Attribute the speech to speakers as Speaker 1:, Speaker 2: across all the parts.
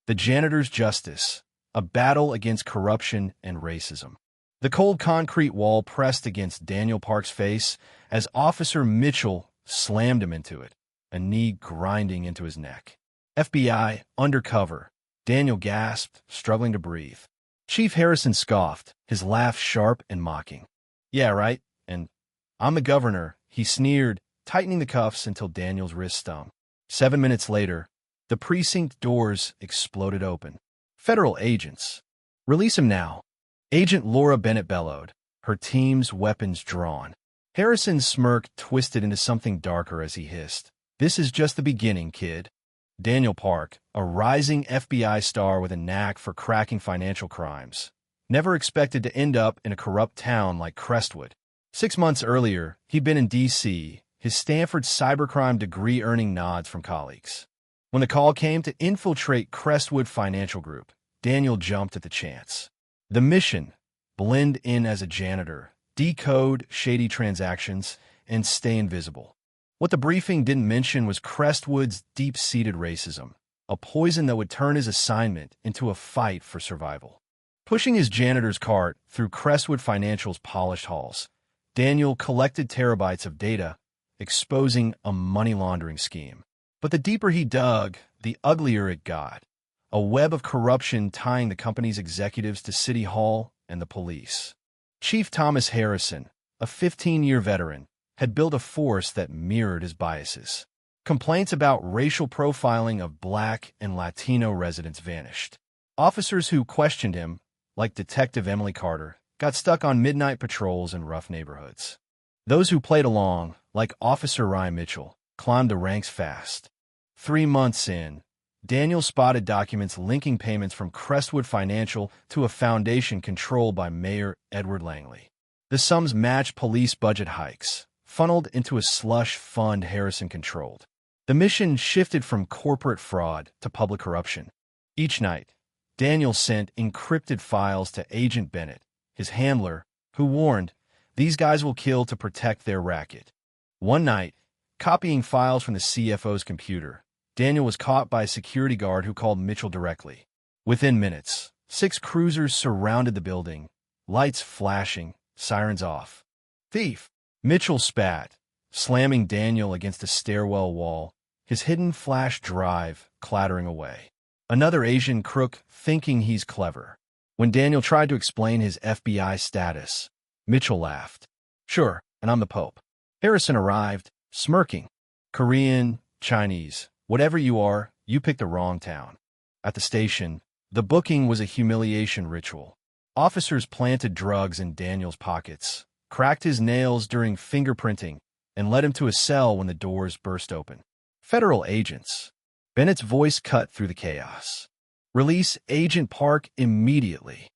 Speaker 1: The Janitor's Justice, a battle against corruption and racism. The cold concrete wall pressed against Daniel Park's face as Officer Mitchell slammed him into it, a knee grinding into his neck. FBI, undercover. Daniel gasped, struggling to breathe. Chief Harrison scoffed, his laugh sharp and mocking. Yeah, right, and I'm the governor, he sneered, tightening the cuffs until Daniel's wrist stung. 7 minutes later, the precinct doors exploded open. Federal agents. Release him now. Agent Laura Bennett bellowed, her team's weapons drawn. Harrison's smirk twisted into something darker as he hissed. This is just the beginning, kid. Daniel Park, a rising FBI star with a knack for cracking financial crimes, never expected to end up in a corrupt town like Crestwood. 6 months earlier, he'd been in D.C., his Stanford cybercrime degree earning nods from colleagues. When the call came to infiltrate Crestwood Financial Group, Daniel jumped at the chance. The mission: blend in as a janitor, decode shady transactions, and stay invisible. What the briefing didn't mention was Crestwood's deep-seated racism, a poison that would turn his assignment into a fight for survival. Pushing his janitor's cart through Crestwood Financial's polished halls, Daniel collected terabytes of data, exposing a money laundering scheme. But the deeper he dug, the uglier it got. A web of corruption tying the company's executives to City Hall and the police. Chief Thomas Harrison, a 15-year veteran, had built a force that mirrored his biases. Complaints about racial profiling of Black and Latino residents vanished. Officers who questioned him, like Detective Emily Carter, got stuck on midnight patrols in rough neighborhoods. Those who played along, like Officer Ryan Mitchell, climbed the ranks fast. 3 months in, Daniel spotted documents linking payments from Crestwood Financial to a foundation controlled by Mayor Edward Langley. The sums matched police budget hikes, funneled into a slush fund Harrison controlled. The mission shifted from corporate fraud to public corruption. Each night, Daniel sent encrypted files to Agent Bennett, his handler, who warned, "These guys will kill to protect their racket." One night, copying files from the CFO's computer, Daniel was caught by a security guard who called Mitchell directly. Within minutes, 6 cruisers surrounded the building, lights flashing, sirens off. "Thief!" Mitchell spat, slamming Daniel against a stairwell wall, his hidden flash drive clattering away. Another Asian crook thinking he's clever. When Daniel tried to explain his FBI status, Mitchell laughed. "Sure, and I'm the Pope." Harrison arrived, smirking. "Korean, Chinese, whatever you are, you picked the wrong town." At the station, the booking was a humiliation ritual. Officers planted drugs in Daniel's pockets, cracked his nails during fingerprinting, and led him to a cell when the doors burst open. Federal agents. Bennett's voice cut through the chaos. "Release Agent Park immediately."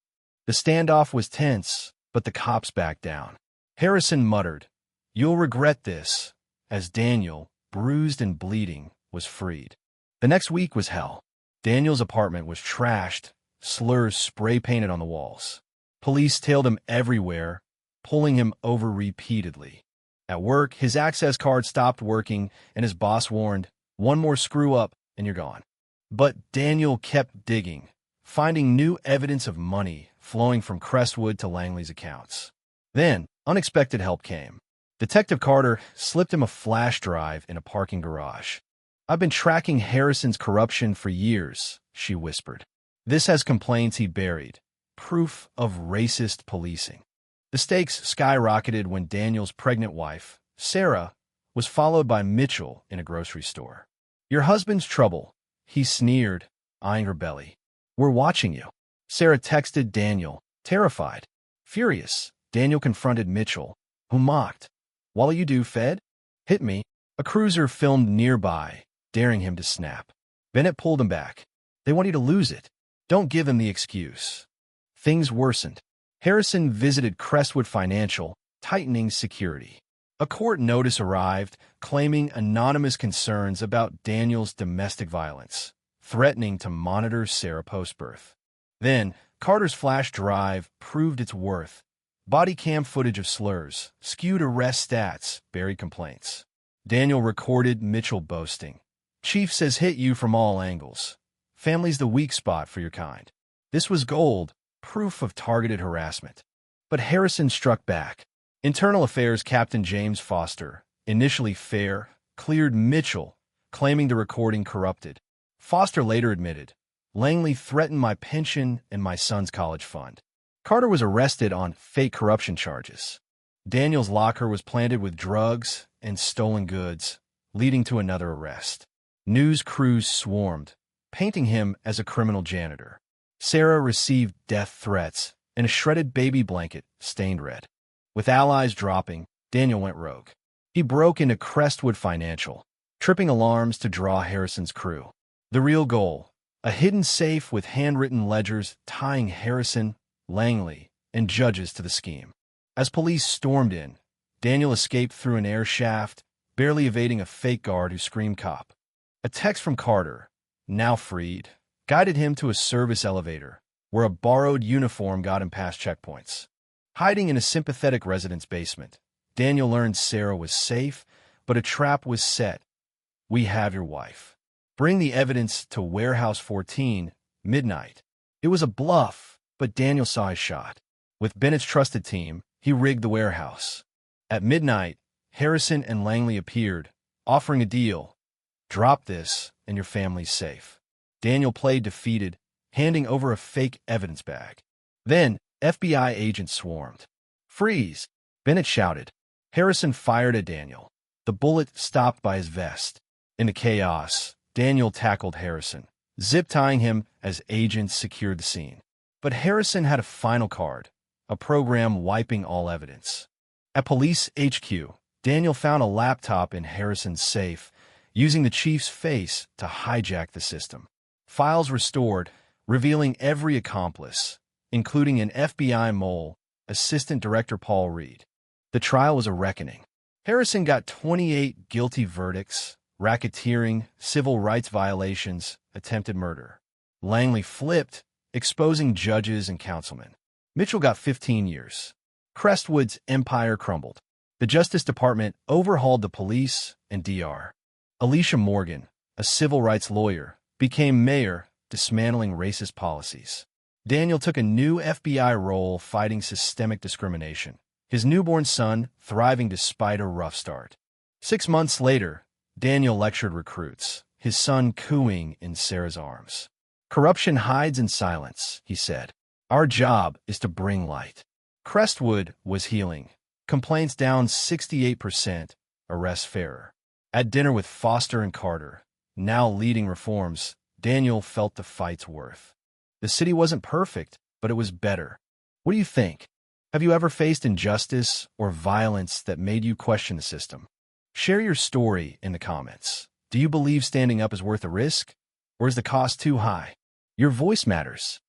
Speaker 1: The standoff was tense, but the cops backed down. Harrison muttered, "You'll regret this," as Daniel, bruised and bleeding, was freed. The next week was hell. Daniel's apartment was trashed, slurs spray-painted on the walls. Police tailed him everywhere, pulling him over repeatedly. At work, his access card stopped working, and his boss warned, "One more screw-up, and you're gone." But Daniel kept digging, finding new evidence of money flowing from Crestwood to Langley's accounts. Then, unexpected help came. Detective Carter slipped him a flash drive in a parking garage. "I've been tracking Harrison's corruption for years," she whispered. "This has complaints he buried, proof of racist policing." The stakes skyrocketed when Daniel's pregnant wife, Sarah, was followed by Mitchell in a grocery store. "Your husband's trouble," he sneered, eyeing her belly. "We're watching you." Sarah texted Daniel, terrified. Furious, Daniel confronted Mitchell, who mocked. "What'll you do, Fed? Hit me." A cruiser filmed nearby, daring him to snap. Bennett pulled him back. "They want you to lose it. Don't give them the excuse." Things worsened. Harrison visited Crestwood Financial, tightening security. A court notice arrived, claiming anonymous concerns about Daniel's domestic violence, threatening to monitor Sarah post-birth. Then, Carter's flash drive proved its worth. Body cam footage of slurs, skewed arrest stats, buried complaints. Daniel recorded Mitchell boasting. "Chief says hit you from all angles." Family's the weak spot for your kind. This was gold, proof of targeted harassment. But Harrison struck back. Internal Affairs Captain James Foster, initially fair, cleared Mitchell, claiming the recording corrupted. Foster later admitted, Langley threatened my pension and my son's college fund. Carter was arrested on fake corruption charges. Daniel's locker was planted with drugs and stolen goods, leading to another arrest. News crews swarmed, painting him as a criminal janitor. Sarah received death threats and a shredded baby blanket stained red. With allies dropping, Daniel went rogue. He broke into Crestwood Financial, tripping alarms to draw Harrison's crew. The real goal, a hidden safe with handwritten ledgers tying Harrison, Langley, and judges to the scheme. As police stormed in, Daniel escaped through an air shaft, barely evading a fake guard who screamed cop. A text from Carter, now freed, guided him to a service elevator, where a borrowed uniform got him past checkpoints. Hiding in a sympathetic resident's basement, Daniel learned Sarah was safe, but a trap was set. We have your wife. Bring the evidence to Warehouse 14, midnight. It was a bluff, but Daniel saw his shot. With Bennett's trusted team, he rigged the warehouse. At midnight, Harrison and Langley appeared, offering a deal. Drop this, and your family's safe. Daniel played defeated, handing over a fake evidence bag. Then, FBI agents swarmed. Freeze! Bennett shouted. Harrison fired at Daniel. The bullet stopped by his vest. In the chaos, Daniel tackled Harrison, zip-tying him as agents secured the scene. But Harrison had a final card, a program wiping all evidence. At Police HQ, Daniel found a laptop in Harrison's safe, using the chief's face to hijack the system. Files restored, revealing every accomplice, including an FBI mole, Assistant Director Paul Reed. The trial was a reckoning. Harrison got 28 guilty verdicts, racketeering, civil rights violations, attempted murder. Langley flipped, exposing judges and councilmen. Mitchell got 15 years. Crestwood's empire crumbled. The Justice Department overhauled the police and DR. Alicia Morgan, a civil rights lawyer, became mayor, dismantling racist policies. Daniel took a new FBI role fighting systemic discrimination, his newborn son thriving despite a rough start. 6 months later, Daniel lectured recruits, his son cooing in Sarah's arms. Corruption hides in silence, he said. Our job is to bring light. Crestwood was healing. Complaints down 68%, arrests fairer. At dinner with Foster and Carter, now leading reforms, Daniel felt the fight's worth. The city wasn't perfect, but it was better. What do you think? Have you ever faced injustice or violence that made you question the system? Share your story in the comments. Do you believe standing up is worth a risk? Or is the cost too high? Your voice matters.